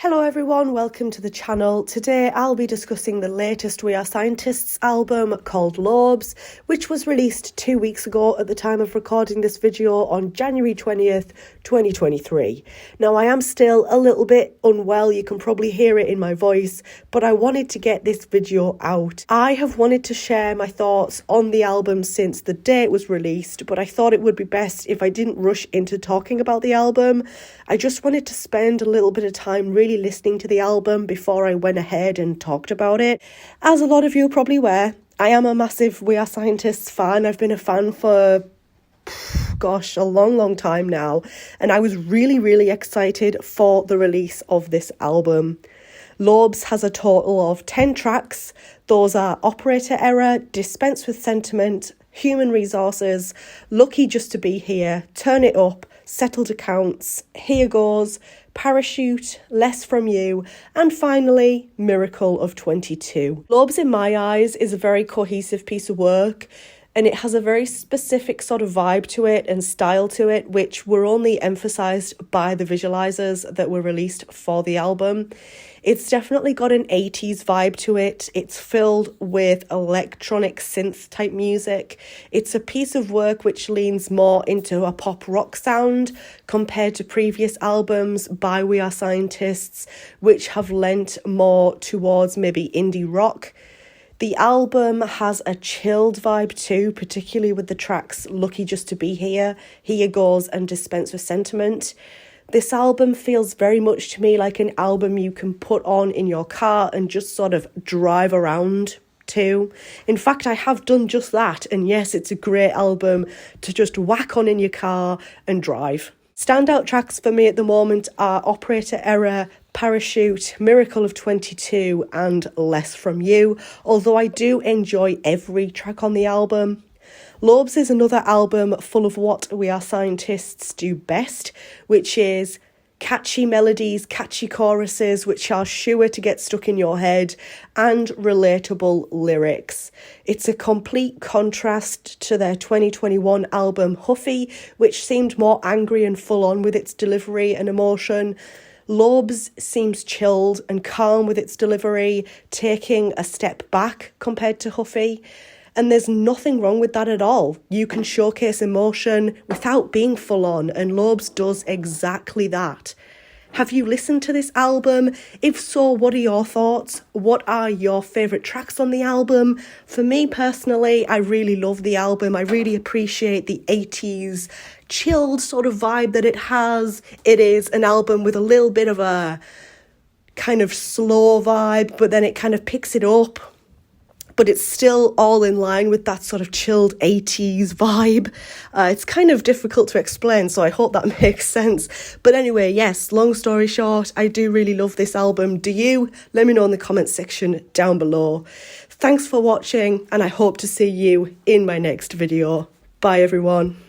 Hello everyone, welcome to the channel. Today I'll be discussing the latest We Are Scientists album called Lobes, which was released 2 weeks ago at the time of recording this video on January 20th, 2023. Now I am still a little bit unwell, you can probably hear it in my voice, but I wanted to get this video out. I have wanted to share my thoughts on the album since the day it was released, but I thought it would be best if I didn't rush into talking about the album. I just wanted to spend a little bit of time really listening to the album before I went ahead and talked about it. As a lot of you probably aware, I am a massive We Are Scientists fan. I've been a fan for a long time now, and I was really excited for the release of this album. Lobes has a total of 10 tracks. Those are Operator Error, Dispense with Sentiment, Human Resources, Lucky Just to Be Here, Turn It Up, Settled Accounts, Here Goes, Parachute, Less From You, and finally, Miracle of 22. Lobes, in my eyes, is a very cohesive piece of work, and it has a very specific sort of vibe to it and style to it, which were only emphasised by the visualisers that were released for the album. It's definitely got an 80s vibe to it. It's filled with electronic synth type music. It's a piece of work which leans more into a pop rock sound compared to previous albums by We Are Scientists, which have lent more towards maybe indie rock. The album has a chilled vibe too, particularly with the tracks Lucky Just to Be Here, Here Goes, and Dispense with Sentiment. This album feels very much to me like an album you can put on in your car and just sort of drive around to. In fact, I have done just that, and yes, it's a great album to just whack on in your car and drive. Standout tracks for me at the moment are Operator Error, Parachute, Miracle of 22 and Less From You, although I do enjoy every track on the album. Lobes is another album full of what We Are Scientists do best, which is catchy melodies, catchy choruses, which are sure to get stuck in your head, and relatable lyrics. It's a complete contrast to their 2021 album Huffy, which seemed more angry and full on with its delivery and emotion. Lobes seems chilled and calm with its delivery, taking a step back compared to Huffy. And there's nothing wrong with that at all. You can showcase emotion without being full on, and Lobes does exactly that. Have you listened to this album? If so, what are your thoughts? What are your favourite tracks on the album? For me personally, I really love the album. I really appreciate the 80s chilled sort of vibe that it has. It is an album with a little bit of a kind of slow vibe, but then it kind of picks it up. But it's still all in line with that sort of chilled 80s vibe. It's kind of difficult to explain, so I hope that makes sense. But anyway, yes, long story short, I do really love this album. Do you? Let me know in the comments section down below. Thanks for watching, and I hope to see you in my next video. Bye, everyone.